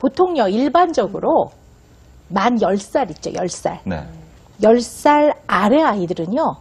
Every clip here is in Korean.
보통요, 일반적으로 만 10살 있죠, 10살. 네. 10살 아래 아이들은요,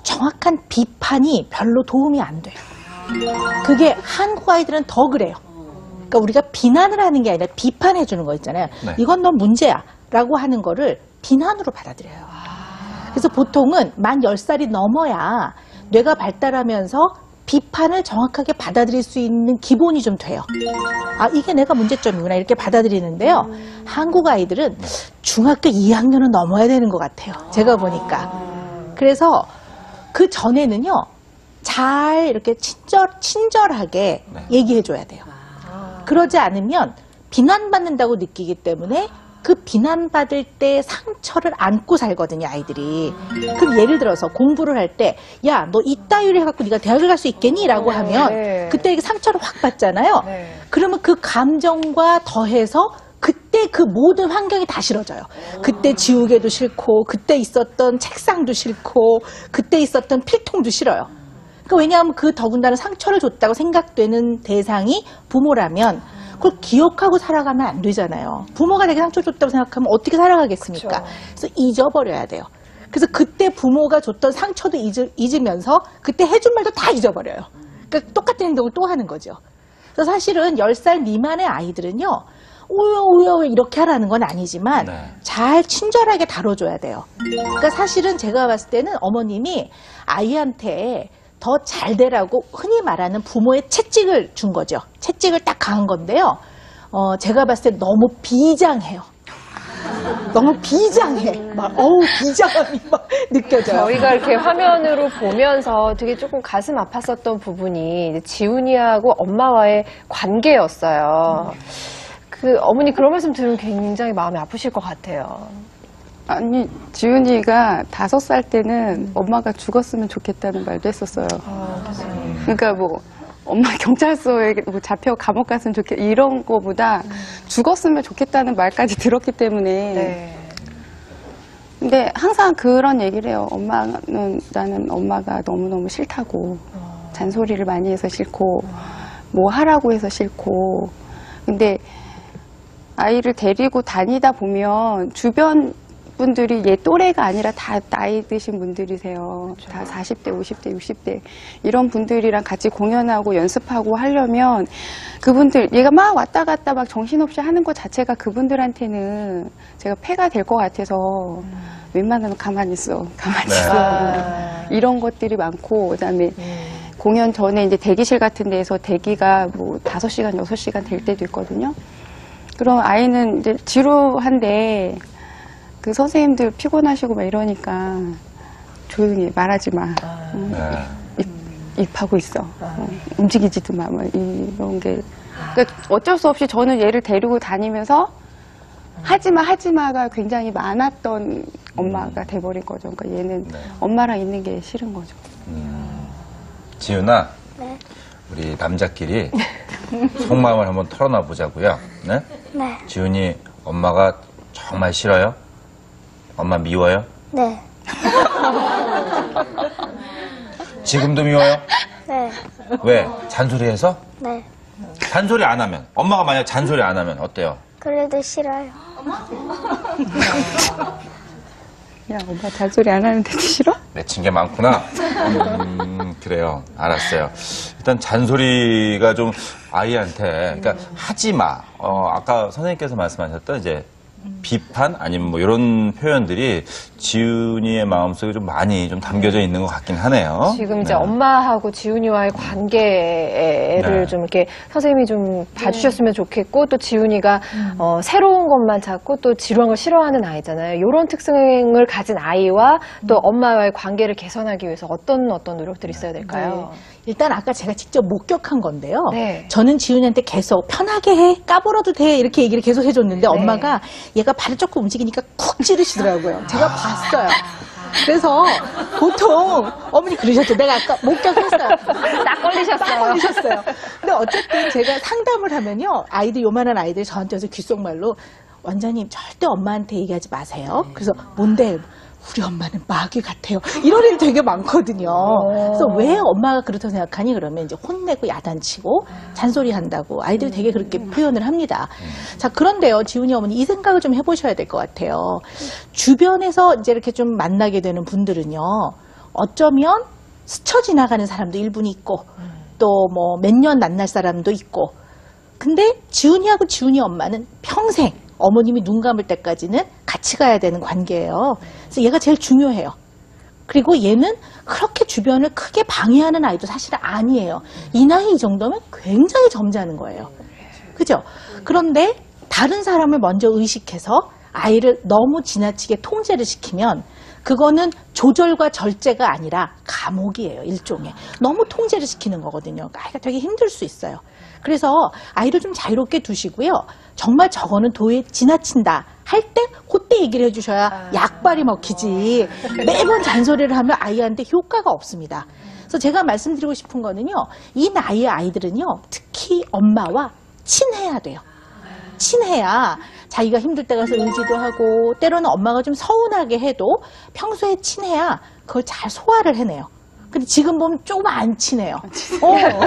정확한 비판이 별로 도움이 안 돼요. 그게 한국 아이들은 더 그래요. 그러니까 우리가 비난을 하는 게 아니라 비판해 주는 거 있잖아요. 네. 이건 넌 문제야 라고 하는 거를 비난으로 받아들여요. 그래서 보통은 만 10살이 넘어야 뇌가 발달하면서 비판을 정확하게 받아들일 수 있는 기본이 좀 돼요. 아, 이게 내가 문제점이구나 이렇게 받아들이는데요. 한국 아이들은 중학교 2학년은 넘어야 되는 것 같아요. 제가 보니까. 그래서 그 전에는요. 잘 이렇게 친절하게 네. 얘기해줘야 돼요. 그러지 않으면 비난받는다고 느끼기 때문에 그 비난받을 때 상처를 안고 살거든요, 아이들이. 그럼 예를 들어서 공부를 할 때, 야, 너 이따위를 해갖고 네가 대학을 갈 수 있겠니? 라고 하면 그때 상처를 확 받잖아요. 그러면 그 감정과 더해서 그때 그 모든 환경이 다 싫어져요. 그때 지우개도 싫고, 그때 있었던 책상도 싫고, 그때 있었던 필통도 싫어요. 그러니까 왜냐하면 그 더군다나 상처를 줬다고 생각되는 대상이 부모라면 그걸 기억하고 살아가면 안 되잖아요. 부모가 내게 상처 줬다고 생각하면 어떻게 살아가겠습니까? 그쵸. 그래서 잊어버려야 돼요. 그래서 그때 부모가 줬던 상처도 잊으면서 그때 해준 말도 다 잊어버려요. 그러니까 똑같은 행동을 또 하는 거죠. 그래서 사실은 10살 미만의 아이들은요. 오요 이렇게 하라는 건 아니지만 네. 잘 친절하게 다뤄줘야 돼요. 그러니까 사실은 제가 봤을 때는 어머님이 아이한테 더 잘 되라고 흔히 말하는 부모의 채찍을 준 거죠. 채찍을 딱 강한 건데요. 제가 봤을 때 너무 비장해요. 너무 비장해. 막, 비장함이 막 느껴져요. 저희가 이렇게 화면으로 보면서 되게 조금 가슴 아팠었던 부분이 이제 지훈이하고 엄마와의 관계였어요. 그 어머니 그런 말씀 들으면 굉장히 마음이 아프실 것 같아요. 아니, 지훈이가 5살 때는 엄마가 죽었으면 좋겠다는 말도 했었어요. 그러니까 뭐 엄마 경찰서에 뭐 잡혀 감옥 갔으면 좋겠다 이런 거보다 죽었으면 좋겠다는 말까지 들었기 때문에. 네. 근데 항상 그런 얘기를 해요. 나는 엄마가 너무너무 싫다고. 잔소리를 많이 해서 싫고 뭐 하라고 해서 싫고. 근데 아이를 데리고 다니다 보면 주변 분들이 얘 또래가 아니라 다 나이 드신 분들이세요. 그렇죠. 다 40대, 50대, 60대 이런 분들이랑 같이 공연하고 연습하고 하려면 그분들 얘가 막 왔다 갔다 막 정신없이 하는 것 자체가 그분들한테는 제가 폐가 될 것 같아서 웬만하면 가만히 있어 이런 것들이 많고 그다음에 공연 전에 이제 대기실 같은 데에서 대기가 뭐 5시간, 6시간 될 때도 있거든요. 그럼 아이는 이제 지루한데 그 선생님들 피곤하시고 막 이러니까 조용히 해, 말하지 마. 입하고 있어. 움직이지도 마. 뭐 이런 게. 그러니까 어쩔 수 없이 저는 얘를 데리고 다니면서 하지마가 굉장히 많았던 엄마가 돼버린 거죠. 그러니까 얘는 엄마랑 있는 게 싫은 거죠. 지훈아, 네. 우리 남자끼리 속마음을 한번 털어놔 보자고요. 네? 네. 지훈이 엄마가 정말 싫어요? 엄마 미워요? 네. 지금도 미워요? 네. 왜? 잔소리해서? 네. 잔소리 안 하면 엄마가 만약 잔소리 안 하면 어때요? 그래도 싫어요. 야, 엄마 잔소리 안 하는데도 싫어? 맺힌 게 많구나. 그래요. 알았어요. 일단 잔소리가 좀 아이한테, 그러니까 하지 마. 아까 선생님께서 말씀하셨던 이제 비판 아니면 뭐 이런 표현들이 지훈이의 마음속에 좀 많이 좀 담겨져 있는 것 같긴 하네요. 지금 이제 네. 엄마하고 지훈이와의 관계를 네. 좀 이렇게 선생님이 좀 봐주셨으면 좋겠고 또 지훈이가 새로운 것만 찾고 또 지루한 걸 싫어하는 아이잖아요. 이런 특성을 가진 아이와 또 엄마와의 관계를 개선하기 위해서 어떤 노력들이 있어야 될까요? 네. 일단 아까 제가 직접 목격한 건데요. 네. 저는 지훈이한테 계속 편하게 해, 까불어도 돼 이렇게 얘기를 계속 해줬는데 엄마가 얘가 발을 조금 움직이니까 쿡 찌르시더라고요. 제가 봤어요. 그래서 보통 어머니 그러셨죠. 내가 아까 목격했어요. 딱 걸리셨어요. 딱 걸리셨어요. 근데 어쨌든 제가 상담을 하면요. 아이들 요만한 아이들이 저한테 와서 귓속말로 원장님 절대 엄마한테 얘기하지 마세요. 그래서 뭔데? 우리 엄마는 마귀 같아요. 이런 애들 되게 많거든요. 그래서 왜 엄마가 그렇다고 생각하니? 그러면 이제 혼내고 야단치고 잔소리 한다고 아이들이 되게 그렇게 표현을 합니다. 자, 그런데요, 지훈이 어머니 이 생각을 좀 해보셔야 될 것 같아요. 주변에서 이제 이렇게 좀 만나게 되는 분들은요, 어쩌면 스쳐 지나가는 사람도 일분이 있고, 또 뭐 몇 년 만날 사람도 있고, 근데 지훈이하고 지훈이 엄마는 평생 어머님이 눈 감을 때까지는 같이 가야 되는 관계예요. 그래서 얘가 제일 중요해요. 그리고 얘는 그렇게 주변을 크게 방해하는 아이도 사실은 아니에요. 이 나이 이 정도면 굉장히 점잖은 거예요. 그죠? 그런데 다른 사람을 먼저 의식해서 아이를 너무 지나치게 통제를 시키면 그거는 조절과 절제가 아니라 감옥이에요, 일종의. 너무 통제를 시키는 거거든요. 아이가 되게 힘들 수 있어요. 그래서 아이를 좀 자유롭게 두시고요. 정말 저거는 도에 지나친다 할 때 그때 얘기를 해주셔야 약발이 먹히지. 매번 잔소리를 하면 아이한테 효과가 없습니다. 그래서 제가 말씀드리고 싶은 거는요. 이 나이의 아이들은요. 특히 엄마와 친해야 돼요. 친해야 자기가 힘들 때 가서 의지도 하고 때로는 엄마가 좀 서운하게 해도 평소에 친해야 그걸 잘 소화를 해내요. 근데 지금 보면 조금 안 친해요.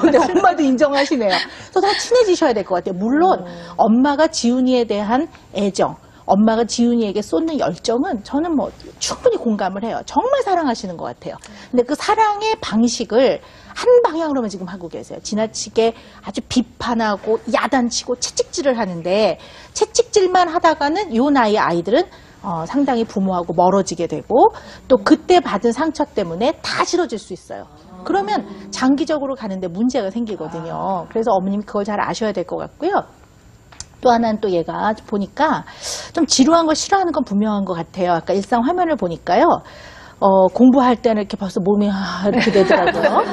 근데 엄마도 인정하시네요. 그래서 더 친해지셔야 될 것 같아요. 물론 엄마가 지훈이에 대한 애정, 엄마가 지훈이에게 쏟는 열정은 저는 뭐 충분히 공감을 해요. 정말 사랑하시는 것 같아요. 근데 그 사랑의 방식을 한 방향으로만 지금 하고 계세요. 지나치게 아주 비판하고 야단치고 채찍질을 하는데 채찍질만 하다가는 요 나이의 아이들은 상당히 부모하고 멀어지게 되고 또 그때 받은 상처 때문에 다 싫어질 수 있어요. 그러면 장기적으로 가는데 문제가 생기거든요. 그래서 어머님이 그걸 잘 아셔야 될 것 같고요. 또 하나는 또 얘가 보니까 좀 지루한 거 싫어하는 건 분명한 것 같아요. 아까 일상 화면을 보니까요. 공부할 때는 이렇게 벌써 몸이 이렇게 되더라고요.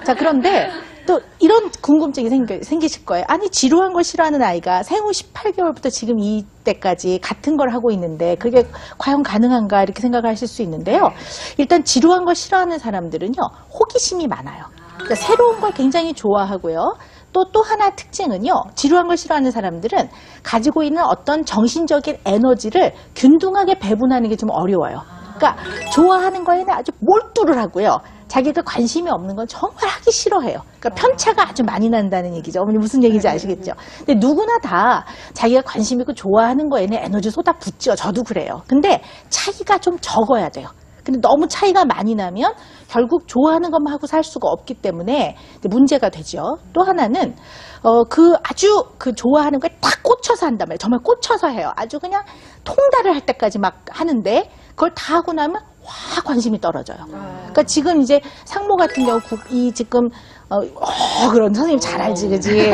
자, 그런데 또 이런 궁금증이 생기실 거예요. 아니, 지루한 걸 싫어하는 아이가 생후 18개월부터 지금 이때까지 같은 걸 하고 있는데 그게 과연 가능한가 이렇게 생각을 하실 수 있는데요. 일단 지루한 걸 싫어하는 사람들은요. 호기심이 많아요. 그러니까 새로운 걸 굉장히 좋아하고요. 또 하나 특징은요. 지루한 걸 싫어하는 사람들은 가지고 있는 어떤 정신적인 에너지를 균등하게 배분하는 게 좀 어려워요. 그러니까 좋아하는 거에는 아주 몰두를 하고요. 자기가 관심이 없는 건 정말 하기 싫어해요. 그러니까 편차가 아주 많이 난다는 얘기죠. 어머니 무슨 얘기인지 아시겠죠? 근데 누구나 다 자기가 관심 있고 좋아하는 거에는 에너지 쏟아붓죠. 저도 그래요. 근데 차이가 좀 적어야 돼요. 근데 너무 차이가 많이 나면 결국 좋아하는 것만 하고 살 수가 없기 때문에 문제가 되죠. 또 하나는 아주 좋아하는 거에 딱 꽂혀서 한단 말이에요. 정말 꽂혀서 해요. 아주 그냥 통달을 할 때까지 막 하는데 그걸 다 하고 나면 확 관심이 떨어져요. 그러니까 지금 이제 상모 같은 경우 지금 그런 선생님 잘 알지, 그지?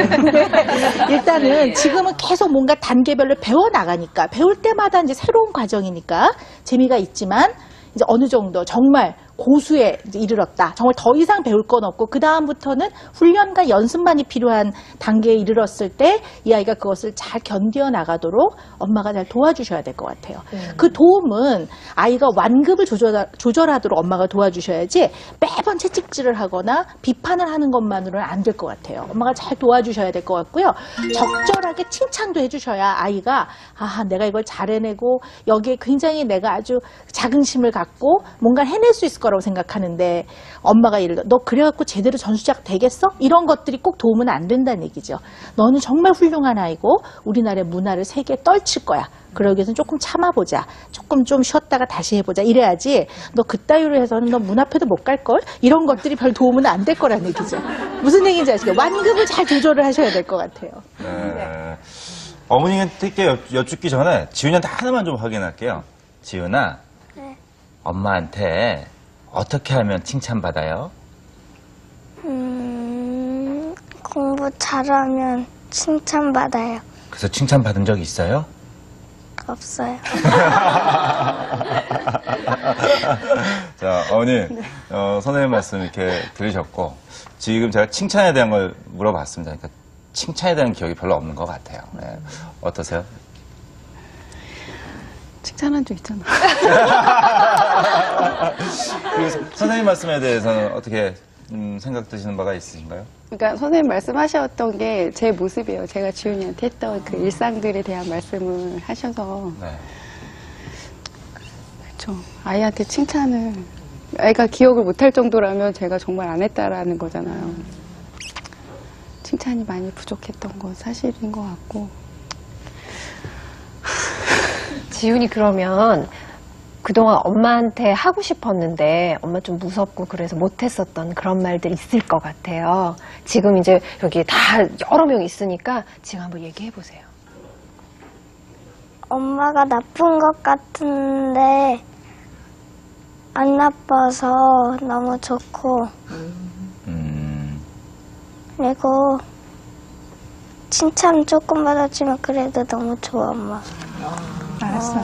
일단은 지금은 계속 뭔가 단계별로 배워 나가니까 배울 때마다 이제 새로운 과정이니까 재미가 있지만 이제 어느 정도 정말 고수에 이제 이르렀다. 정말 더 이상 배울 건 없고 그 다음부터는 훈련과 연습만이 필요한 단계에 이르렀을 때 이 아이가 그것을 잘 견뎌 나가도록 엄마가 잘 도와주셔야 될 것 같아요. 그 도움은 아이가 완급을 조절하도록 엄마가 도와주셔야지 매번 채찍질을 하거나 비판을 하는 것만으로는 안 될 것 같아요. 엄마가 잘 도와주셔야 될 것 같고요. 적절하게 칭찬도 해주셔야 아이가 내가 이걸 잘 해내고 여기에 굉장히 내가 아주 자긍심을 갖고 뭔가 해낼 수 있을 거라고 생각하는데 엄마가 너 그래갖고 제대로 전수작 되겠어? 이런 것들이 꼭 도움은 안 된다는 얘기죠. 너는 정말 훌륭한 아이고 우리나라의 문화를 세계에 떨칠 거야. 그러기 위해서는 조금 참아보자. 조금 좀 쉬었다가 다시 해보자. 이래야지 너 그따위로 해서는 너 문 앞에도 못 갈걸? 이런 것들이 별 도움은 안 될 거라는 얘기죠. 무슨 얘기인지 아시죠? 완급을 잘 조절을 하셔야 될 것 같아요. 네. 어머니한테 여쭙기 전에 지훈이한테 하나만 좀 확인할게요. 지훈아, 네. 엄마한테 어떻게 하면 칭찬받아요? 공부 잘하면 칭찬받아요. 그래서 칭찬받은 적 있어요? 없어요. 자, 어머니, 선생님 말씀 이렇게 들으셨고, 지금 제가 칭찬에 대한 걸 물어봤습니다. 그러니까 칭찬에 대한 기억이 별로 없는 것 같아요. 네. 어떠세요? 칭찬한 적 있잖아. 그리고 선생님 말씀에 대해서는 어떻게 생각 드시는 바가 있으신가요? 그러니까 선생님 말씀하셨던 게 제 모습이에요. 제가 지훈이한테 했던 그 일상들에 대한 말씀을 하셔서 네. 그렇죠. 아이한테 칭찬을 애가 기억을 못할 정도라면 제가 정말 안 했다라는 거잖아요. 칭찬이 많이 부족했던 건 사실인 것 같고. 지훈이 그러면 그동안 엄마한테 하고 싶었는데 엄마 좀 무섭고 그래서 못했었던 그런 말들 있을 것 같아요. 지금 이제 여기 다 여러 명 있으니까 지금 한번 얘기해 보세요. 엄마가 나쁜 것 같은데 안 나빠서 너무 좋고 그리고 칭찬 조금 받아주면 그래도 너무 좋아 엄마. 알았어.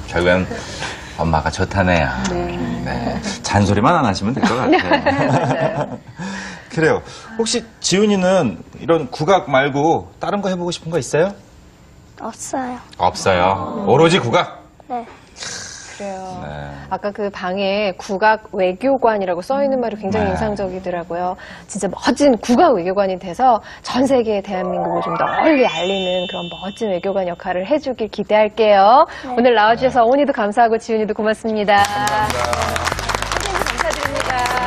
결국엔 엄마가 좋다네요. 네. 잔소리만 안 하시면 될 것 같아요. 그래요. 혹시 지훈이는 이런 국악 말고 다른 거 해보고 싶은 거 있어요? 없어요. 없어요. 오로지 국악? 네. 그래요. 네. 아까 그 방에 국악 외교관이라고 써 있는 말이 굉장히 네. 인상적이더라고요. 진짜 멋진 국악 외교관이 돼서 전 세계에 대한민국을 좀 널리 알리는 그런 멋진 외교관 역할을 해주길 기대할게요. 오늘 나와주셔서 어머니도 감사하고 지훈이도 고맙습니다. 감사합니다. 선생님도 감사드립니다.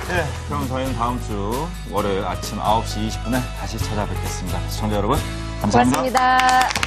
네, 그럼 저희는 다음 주 월요일 아침 9시 20분에 다시 찾아뵙겠습니다. 시청자 여러분, 감사합니다. 고맙습니다.